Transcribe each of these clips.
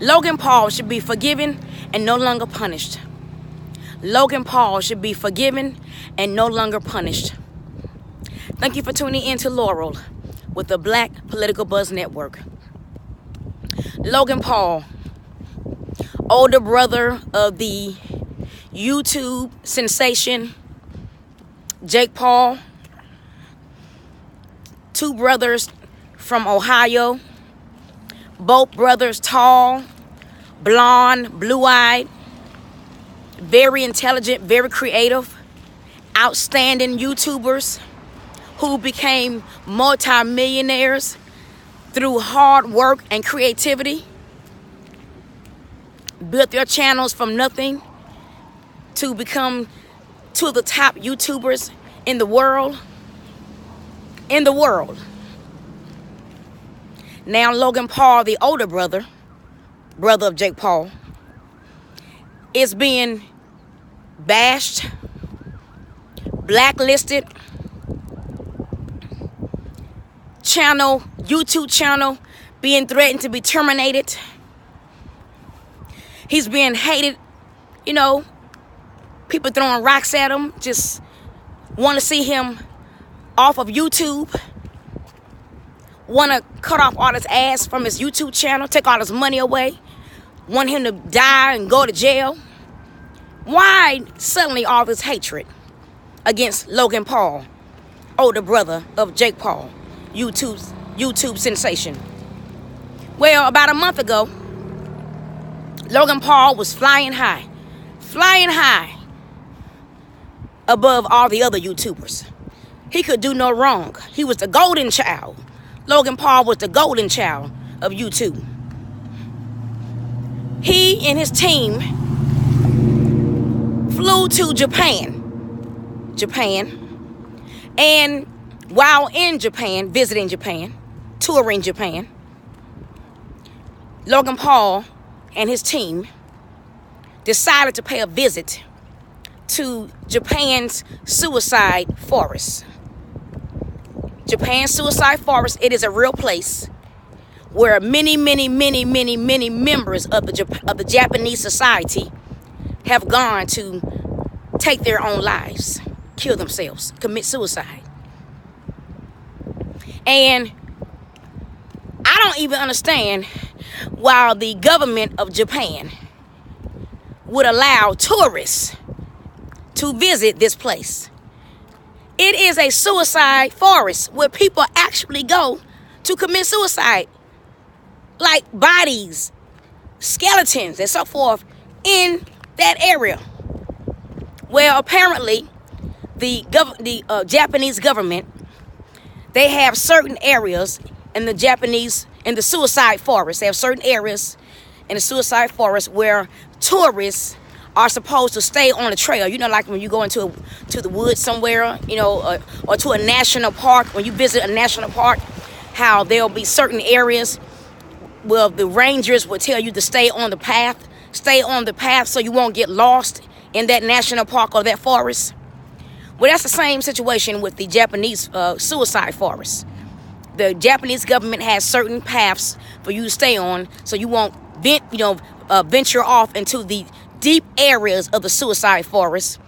Logan Paul should be forgiven and no longer punished. Logan Paul should be forgiven and no longer punished. Thank you for tuning in to Laurel with the Black Political Buzz Network. Logan Paul, older brother of the YouTube sensation Jake Paul, two brothers from Ohio, both brothers tall, blonde, blue-eyed, very intelligent, very creative, outstanding YouTubers who became multi-millionaires through hard work and creativity, built their channels from nothing to become two of the top YouTubers in the world. Now Logan Paul, the older brother of Jake Paul, is being bashed, blacklisted, YouTube channel being threatened to be terminated. He's being hated, people throwing rocks at him, just want to see him off of YouTube, want to cut off all his ass from his YouTube channel, take all his money away, want him to die and go to jail. Why suddenly all this hatred against Logan Paul, older brother of Jake Paul, YouTube sensation? Well, about a month ago, Logan Paul was flying high above all the other YouTubers. He could do no wrong. He was the golden child. Logan Paul was the golden child of YouTube. He and his team flew to Japan. And while in Japan, visiting Japan, touring Japan, Logan Paul and his team decided to pay a visit to Japan's suicide forest. Japan's suicide forest, it is a real place where many members of the Japanese society have gone to take their own lives, kill themselves, commit suicide. And I don't even understand why the government of Japan would allow tourists to visit this place. It is a suicide forest where people actually go to commit suicide, like bodies, skeletons, and so forth in that area. Well, apparently, the Japanese government, they have certain areas in the suicide forest. They have certain areas in the suicide forest where tourists are supposed to stay on the trail. Like when you go to the woods somewhere, or to a national park. When you visit a national park, how there'll be certain areas where the rangers will tell you to stay on the path so you won't get lost in that national park or that forest. Well, that's the same situation with the Japanese suicide forest. The Japanese government has certain paths for you to stay on so you won't venture off into the deep areas of the suicide forest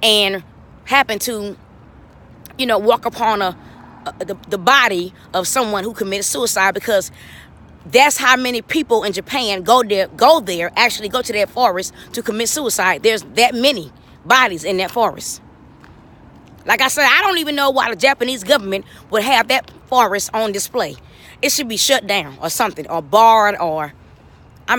and happen to, walk upon the body of someone who committed suicide, because that's how many people in Japan go to that forest to commit suicide. There's that many bodies in that forest. Like I said, I don't even know why the Japanese government would have that forest on display. It should be shut down or something, or barred, or I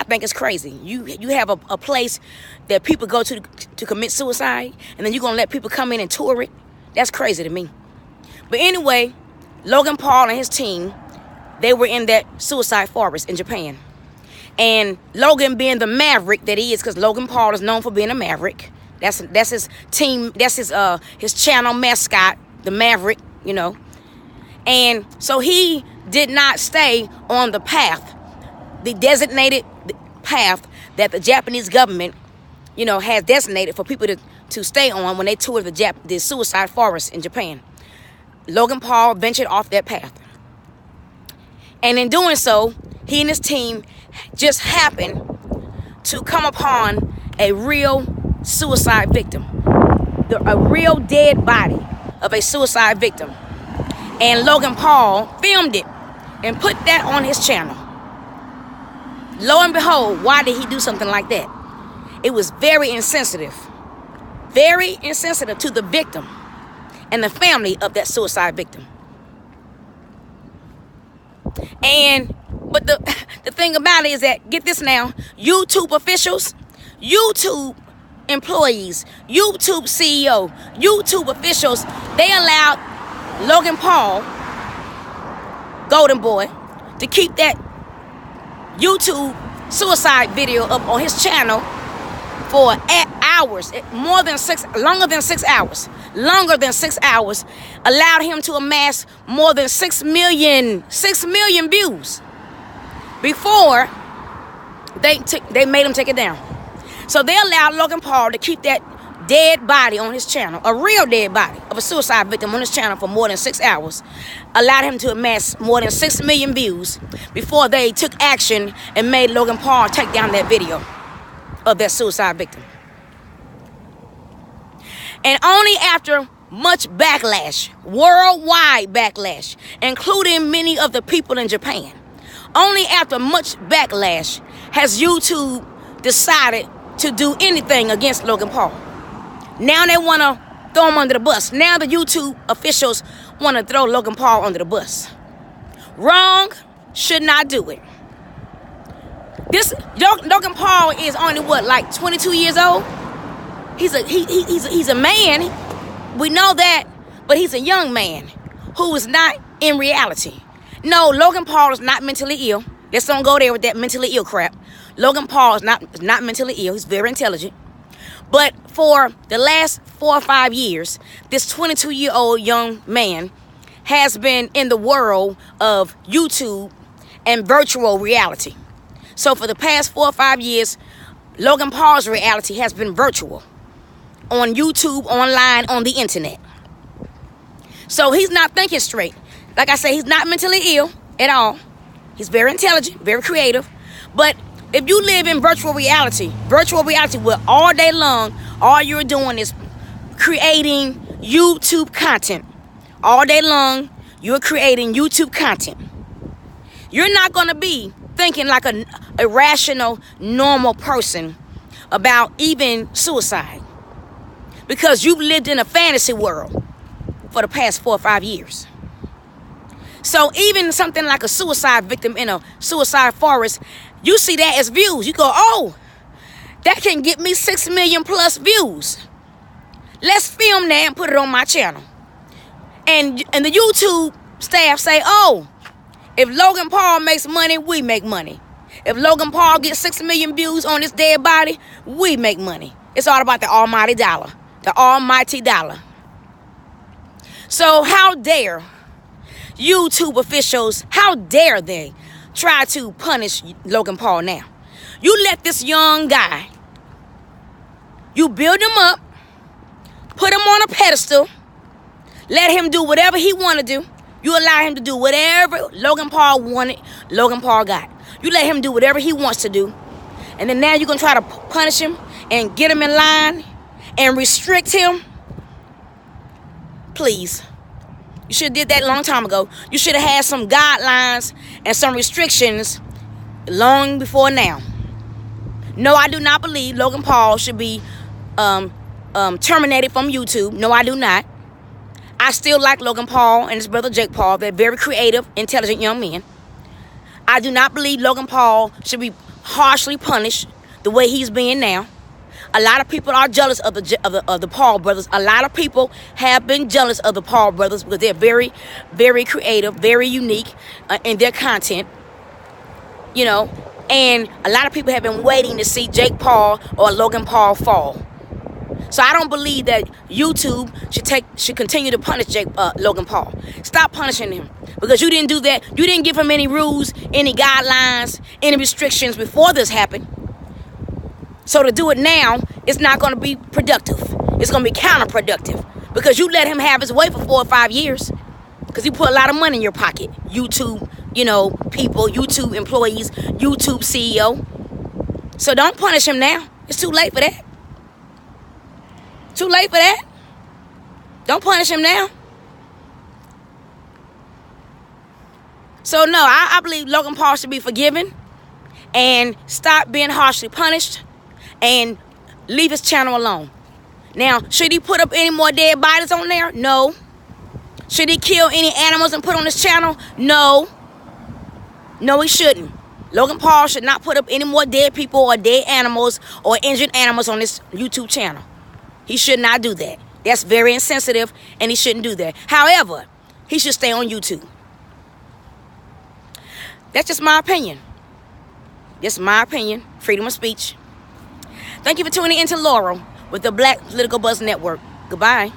think it's crazy. You have a place that people go to commit suicide, and then you're going to let people come in and tour it? That's crazy to me. But anyway, Logan Paul and his team, they were in that suicide forest in Japan. And Logan, being the maverick that he is, because Logan Paul is known for being a maverick. That's his team, that's his channel mascot, the Maverick, And so he did not stay on the path, the designated path that the Japanese government, has designated for people to stay on when they tour the suicide forest in Japan. Logan Paul ventured off that path. And in doing so, he and his team just happened to come upon a real suicide victim, a real dead body of a suicide victim. And Logan Paul filmed it and put that on his channel. Lo and behold, why did he do something like that? It was very insensitive to the victim and the family of that suicide victim. But the thing about it is that, get this now, YouTube officials, YouTube employees, YouTube CEO, YouTube officials, they allowed Logan Paul, Golden Boy, to keep that YouTube suicide video up on his channel for hours, longer than 6 hours, allowed him to amass more than 6 million views before they made him take it down. So they allowed Logan Paul to keep that dead body on his channel, a real dead body of a suicide victim on his channel for more than 6 hours, allowed him to amass more than 6 million views before they took action and made Logan Paul take down that video of that suicide victim. And only after much backlash, worldwide backlash, including many of the people in Japan, only after much backlash has YouTube decided to do anything against Logan Paul. Now they want to throw him under the bus. Now the YouTube officials want to throw Logan Paul under the bus. Wrong, should not do it. This Logan Paul is only like 22 years old. He's a man. We know that, but he's a young man who is not in reality. No, Logan Paul is not mentally ill. Let's don't go there with that mentally ill crap. Logan Paul is not mentally ill. He's very intelligent. But for the last 4 or 5 years, this 22-year-old young man has been in the world of YouTube and virtual reality. So for the past 4 or 5 years, Logan Paul's reality has been virtual, on YouTube, online, on the internet. So he's not thinking straight. Like I say, he's not mentally ill at all. He's very intelligent, very creative. But if you live in virtual reality where all day long, all you're doing is creating YouTube content. All day long, you're creating YouTube content. You're not going to be thinking like a rational, normal person about even suicide, because you've lived in a fantasy world for the past 4 or 5 years. So even something like a suicide victim in a suicide forest, you see that as views. You go, oh, that can get me 6 million plus views. Let's film that and put it on my channel. And the YouTube staff say, oh, if Logan Paul makes money, we make money. If Logan Paul gets 6 million views on this dead body, we make money. It's all about the almighty dollar. The almighty dollar. So how dare YouTube officials, how dare they try to punish Logan Paul now? You let this young guy, you build him up, put him on a pedestal, let him do whatever he want to do. You allow him to do whatever Logan Paul wanted, Logan Paul got. You let him do whatever he wants to do. And then now you're going to try to punish him and get him in line and restrict him? Please. You should have did that a long time ago. You should have had some guidelines and some restrictions long before now. No, I do not believe Logan Paul should be terminated from YouTube. No, I do not. I still like Logan Paul and his brother Jake Paul. They're very creative, intelligent young men. I do not believe Logan Paul should be harshly punished the way he's being now. A lot of people are jealous of the Paul brothers. A lot of people have been jealous of the Paul brothers because they're very, very creative, very unique in their content. You know, and a lot of people have been waiting to see Jake Paul or Logan Paul fall. So I don't believe that YouTube should continue to punish Logan Paul. Stop punishing him, because you didn't do that. You didn't give him any rules, any guidelines, any restrictions before this happened. So to do it now, it's not going to be productive. It's going to be counterproductive, because you let him have his way for 4 or 5 years, because he put a lot of money in your pocket. YouTube people, YouTube employees, YouTube CEO. So don't punish him now. It's too late for that. Too late for that. Don't punish him now. So no, I believe Logan Paul should be forgiven and stop being harshly punished and leave his channel alone. Now, should he put up any more dead bodies on there? No. Should he kill any animals and put on his channel? No. No, he shouldn't. Logan Paul should not put up any more dead people or dead animals or injured animals on this YouTube channel. He should not do that. That's very insensitive, and he shouldn't do that. However, he should stay on YouTube. That's just my opinion. Just my opinion. Freedom of speech. Thank you for tuning in to Laurel with the Black Political Buzz Network. Goodbye.